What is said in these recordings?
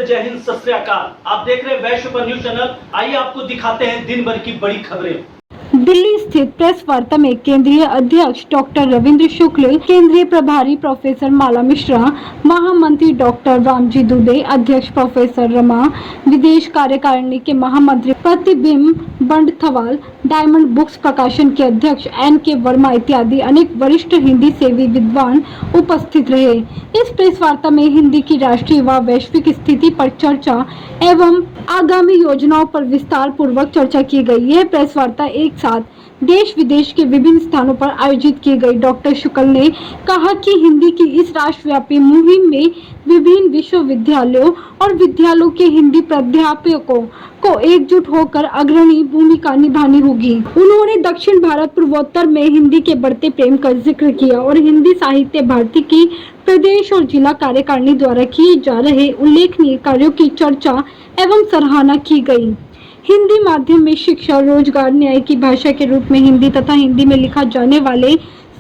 नमस्ते, जय हिंद, सत श्री अकाल। आप देख रहे हैं वैश्य पर न्यूज चैनल। आइए आपको दिखाते हैं दिन भर की बड़ी खबरें। दिल्ली स्थित प्रेस वार्ता में केंद्रीय अध्यक्ष डॉक्टर रविंद्र शुक्ल, केंद्रीय प्रभारी प्रोफेसर माला मिश्रा, महामंत्री डॉक्टर रामजी दुबे, अध्यक्ष प्रोफेसर रमा, विदेश कार्यकारिणी के महामंत्री प्रतिबिंब बंडथवाल, डायमंड बुक्स प्रकाशन के अध्यक्ष NK वर्मा इत्यादि अनेक वरिष्ठ हिंदी सेवी विद्वान उपस्थित रहे। इस प्रेस वार्ता में हिंदी की राष्ट्रीय व वैश्विक स्थिति पर चर्चा एवं आगामी योजनाओं पर विस्तार पूर्वक चर्चा की गई। यह प्रेस वार्ता एक साथ देश विदेश के विभिन्न स्थानों पर आयोजित की गई। डॉक्टर शुक्ल ने कहा कि हिंदी की इस राष्ट्रव्यापी मुहिम में विभिन्न विश्वविद्यालयों और विद्यालयों के हिंदी प्राध्यापकों को एकजुट होकर अग्रणी भूमिका निभानी होगी। उन्होंने दक्षिण भारत पूर्वोत्तर में हिंदी के बढ़ते प्रेम का जिक्र किया और हिंदी साहित्य भारती की प्रदेश और जिला कार्यकारिणी द्वारा किए जा रहे उल्लेखनीय कार्यों की चर्चा एवं सराहना की गई। हिंदी माध्यम में शिक्षा, रोजगार, न्याय की भाषा के रूप में हिंदी तथा हिंदी में लिखा जाने वाले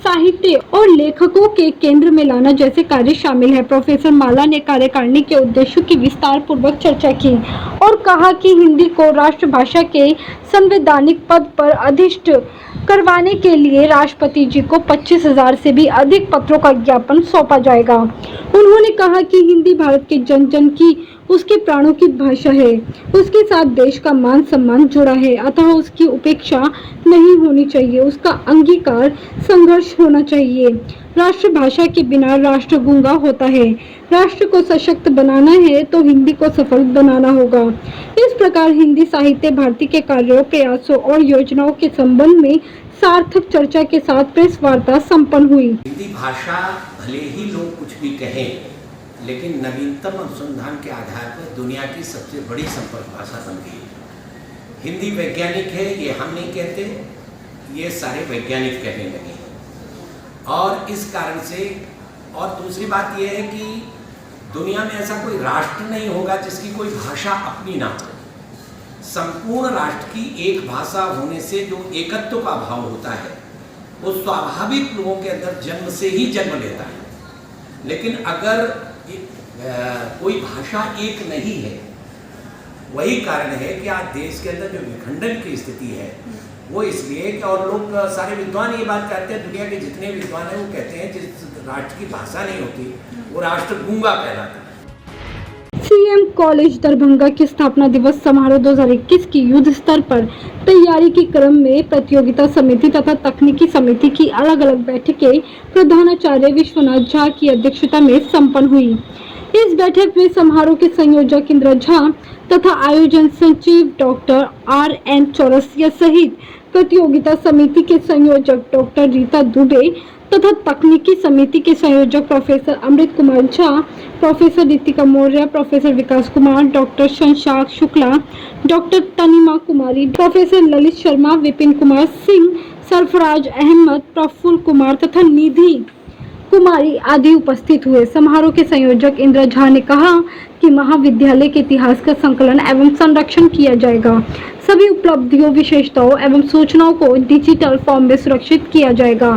साहित्य और लेखकों के केंद्र में लाना जैसे कार्य शामिल है। प्रोफेसर माला ने कार्यकारिणी के उद्देश्यों की विस्तार पूर्वक चर्चा की और कहा कि हिंदी को राष्ट्रभाषा के संवैधानिक पद पर अधिष्ठ करवाने के लिए राष्ट्रपति जी को 25,000 से भी अधिक पत्रों का ज्ञापन सौंपा जाएगा। उन्होंने कहा कि हिंदी भारत के जन जन की, उसके प्राणों की भाषा है। उसके साथ देश का मान सम्मान जुड़ा है, अतः उसकी उपेक्षा नहीं होनी चाहिए, उसका अंगीकार, संघर्ष होना चाहिए। राष्ट्रभाषा के बिना राष्ट्र गूंगा होता है। राष्ट्र को सशक्त बनाना है तो हिंदी को सफल बनाना होगा। इस प्रकार हिंदी साहित्य भारती के कार्यों, प्रयासों और योजनाओं के संबंध में सार्थक चर्चा के साथ प्रेस वार्ता संपन्न हुई। हिंदी भाषा भले ही लोग कुछ भी कहें, लेकिन नवीनतम अनुसंधान के आधार पर दुनिया की सबसे बड़ी संपर्क भाषा बन गई है। हिंदी वैज्ञानिक है, ये हम नहीं कहते, ये सारे वैज्ञानिक कहने लगे हैं। और इस कारण से, और दूसरी बात यह है कि दुनिया में ऐसा कोई राष्ट्र नहीं होगा जिसकी कोई भाषा अपनी ना हो। संपूर्ण राष्ट्र की एक भाषा होने से जो एकत्व का भाव होता है वो स्वाभाविक लोगों के अंदर जन्म से ही जन्म लेता है। लेकिन अगर कोई भाषा एक नहीं है, वही कारण है कि आज देश के अंदर जो विखंडन की स्थिति है वो इसलिए कि, और लोग सारे विद्वान ये बात कहते हैं, दुनिया के जितने विद्वान हैं वो कहते हैं जिस राष्ट्र की भाषा नहीं होती वो राष्ट्र गूंगा कहलाता है। सीएम कॉलेज दरभंगा के स्थापना दिवस समारोह 2021 की युद्ध स्तर पर तैयारी के क्रम में प्रतियोगिता समिति तथा तकनीकी समिति की अलग अलग बैठकें प्रधानाचार्य विश्वनाथ झा की अध्यक्षता में संपन्न हुई। इस बैठक में समारोह के संयोजक इंद्र झा तथा आयोजन सचिव डॉक्टर RN चौरसिया सहित प्रतियोगिता समिति के संयोजक डॉक्टर रीता दुबे तथा तकनीकी समिति के संयोजक professor Amrit Kumar Jha, professor Ritika Maurya, professor विकास कुमार, डॉक्टर शशांक शुक्ला, डॉक्टर तनिमा कुमारी, प्रोफेसर ललित शर्मा, विपिन कुमार सिंह, सरफराज अहमद, प्रफुल्ल कुमार तथा निधि कुमारी आदि उपस्थित हुए। समारोह के संयोजक इंद्र झा ने कहा कि महाविद्यालय के इतिहास का संकलन एवं संरक्षण किया जाएगा। सभी उपलब्धियों, विशेषताओं एवं सूचनाओं को डिजिटल फॉर्म में सुरक्षित किया जाएगा।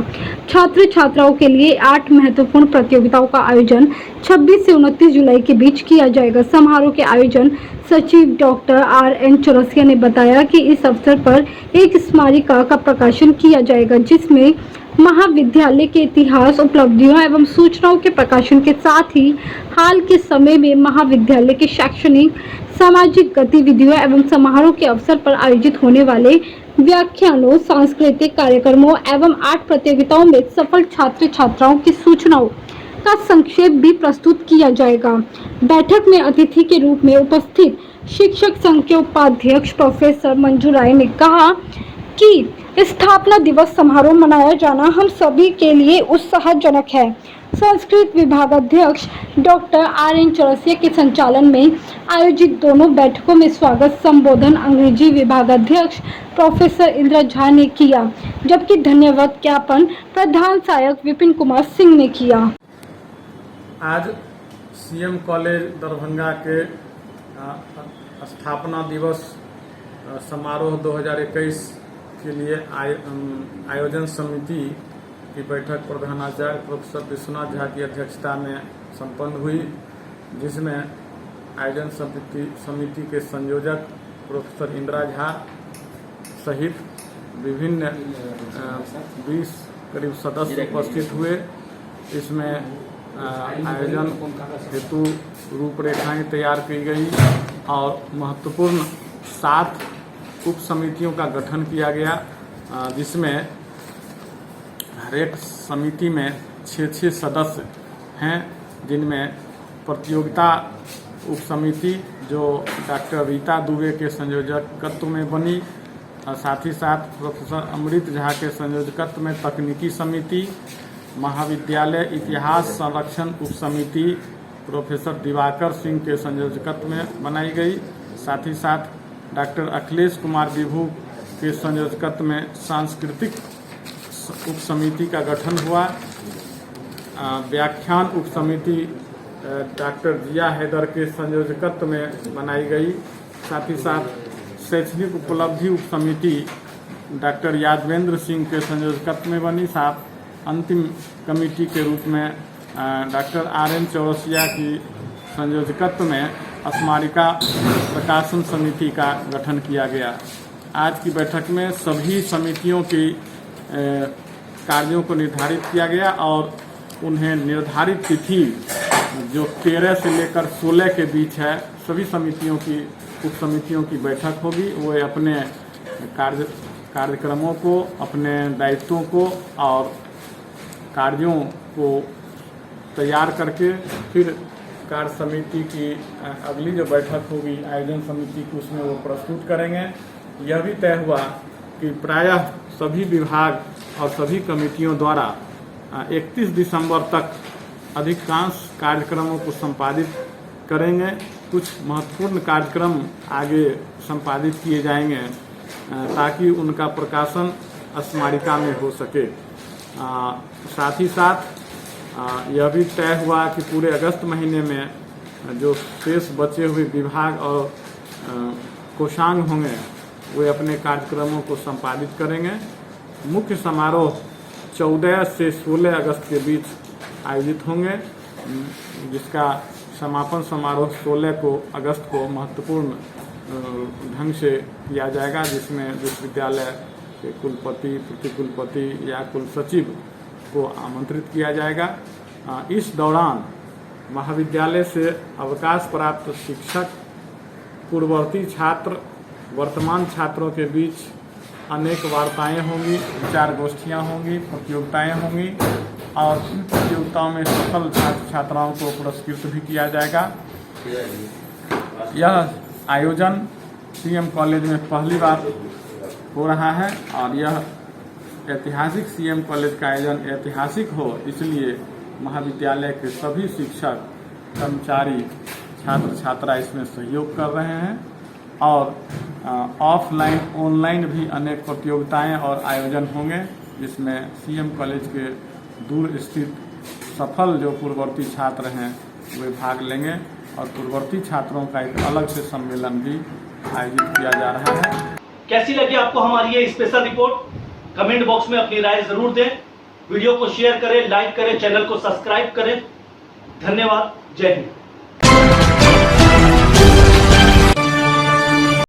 छात्र छात्राओं के लिए 8 महत्वपूर्ण प्रतियोगिताओं का आयोजन 26 से 29 जुलाई के बीच किया जाएगा। समारोह के आयोजन सचिव डॉक्टर RN चौरसिया ने बताया कि इस अवसर पर एक स्मारिका का प्रकाशन किया जाएगा जिसमें महाविद्यालय के इतिहास, उपलब्धियों एवं सूचनाओं के प्रकाशन के साथ ही हाल के समय में महाविद्यालय के शैक्षणिक, सामाजिक गतिविधियों एवं समारोह के अवसर पर आयोजित होने वाले व्याख्यानों, सांस्कृतिक कार्यक्रमों एवं 8 प्रतियोगिताओं में सफल छात्र छात्राओं की सूचनाओं का संक्षेप भी प्रस्तुत किया जाएगा। बैठक में अतिथि के रूप में उपस्थित शिक्षक संघ के उपाध्यक्ष प्रोफेसर मंजू राय ने कहा कि स्थापना दिवस समारोह मनाया जाना हम सभी के लिए उत्साहजनक है। संस्कृत विभागाध्यक्ष डॉक्टर RN चौरसिया के संचालन में आयोजित दोनों बैठकों में स्वागत संबोधन अंग्रेजी विभागाध्यक्ष प्रोफेसर इंद्र झा ने किया, जबकि धन्यवाद ज्ञापन प्रधान सहायक विपिन कुमार सिंह ने किया। आज सीएम कॉलेज दरभंगा के स्थापना दिवस समारोह 2021 के लिए आयोजन समिति की बैठक प्रधानाचार्य प्रोफेसर विश्वनाथ झा की अध्यक्षता में संपन्न हुई, जिसमें आयोजन समिति के संयोजक प्रोफेसर इंदिरा झा सहित विभिन्न 20 करीब सदस्य उपस्थित हुए। इसमें आयोजन हेतु रूपरेखाएं तैयार की गई और महत्वपूर्ण 7 उप समितियों का गठन किया गया, जिसमें हर एक समिति में 6 सदस्य हैं, जिनमें प्रतियोगिता उप समिति जो डॉक्टर रीता दुबे के संयोजकत्व में बनी, और साथ ही साथ प्रोफेसर अमृत झा के संयोजकत्व में तकनीकी समिति, महाविद्यालय इतिहास संरक्षण उप समिति प्रोफेसर दिवाकर सिंह के संयोजकत्व में बनाई गई। साथ ही साथ डॉक्टर अखिलेश कुमार विभू के संयोजकत्व में सांस्कृतिक उप समिति का गठन हुआ। व्याख्यान उप समिति डॉक्टर जिया हैदर के संयोजकत्व में बनाई गई। साथ ही साथ शैक्षणिक उपलब्धि उप समिति डॉक्टर यादवेंद्र सिंह के संयोजकत्व में बनी। साथ अंतिम कमेटी के रूप में डॉक्टर RN चौरसिया की संयोजकत्व में स्मारिका प्रकाशन समिति का गठन किया गया। आज की बैठक में सभी समितियों की कार्यों को निर्धारित किया गया और उन्हें निर्धारित तिथि जो 13 से लेकर 16 के बीच है, सभी समितियों की उप समितियों की बैठक होगी। वो अपने कार्यक्रमों को, अपने दायित्वों को और कार्यों को तैयार करके फिर कार्य समिति की अगली जो बैठक होगी आयोजन समिति की, उसमें वो प्रस्तुत करेंगे। यह भी तय हुआ कि प्रायः सभी विभाग और सभी कमेटियों द्वारा 31 दिसंबर तक अधिकांश कार्यक्रमों को संपादित करेंगे। कुछ महत्वपूर्ण कार्यक्रम आगे संपादित किए जाएंगे ताकि उनका प्रकाशन स्मारिका में हो सके। साथ ही साथ यह भी तय हुआ कि पूरे अगस्त महीने में जो शेष बचे हुए विभाग और कोषांग होंगे वे अपने कार्यक्रमों को संपादित करेंगे। मुख्य समारोह 14 से 16 अगस्त के बीच आयोजित होंगे, जिसका समापन समारोह 16 अगस्त को महत्वपूर्ण ढंग से किया जाएगा, जिसमें विश्वविद्यालय के कुलपति, प्रतिकुलपति या कुल सचिव को आमंत्रित किया जाएगा। इस दौरान महाविद्यालय से अवकाश प्राप्त शिक्षक, पूर्ववर्ती छात्र, वर्तमान छात्रों के बीच अनेक वार्ताएं होंगी, विचार गोष्ठियां होंगी, प्रतियोगिताएं होंगी और इन प्रतियोगिताओं में सफल छात्र छात्राओं को पुरस्कृत भी किया जाएगा। यह आयोजन CM कॉलेज में पहली बार हो रहा है और यह ऐतिहासिक CM कॉलेज का आयोजन ऐतिहासिक हो, इसलिए महाविद्यालय के सभी शिक्षक, कर्मचारी, छात्र छात्रा इसमें सहयोग कर रहे हैं और ऑफलाइन ऑनलाइन भी अनेक प्रतियोगिताएं और आयोजन होंगे, जिसमें CM कॉलेज के दूर स्थित सफल जो पूर्ववर्ती छात्र हैं वे भाग लेंगे और पूर्ववर्ती छात्रों का एक अलग से सम्मेलन भी आयोजित किया जा रहा है। कैसी लगी आपको हमारी ये स्पेशल रिपोर्ट? कमेंट बॉक्स में अपनी राय जरूर दें। वीडियो को शेयर करें, लाइक करें, चैनल को सब्सक्राइब करें। धन्यवाद। जय हिंद।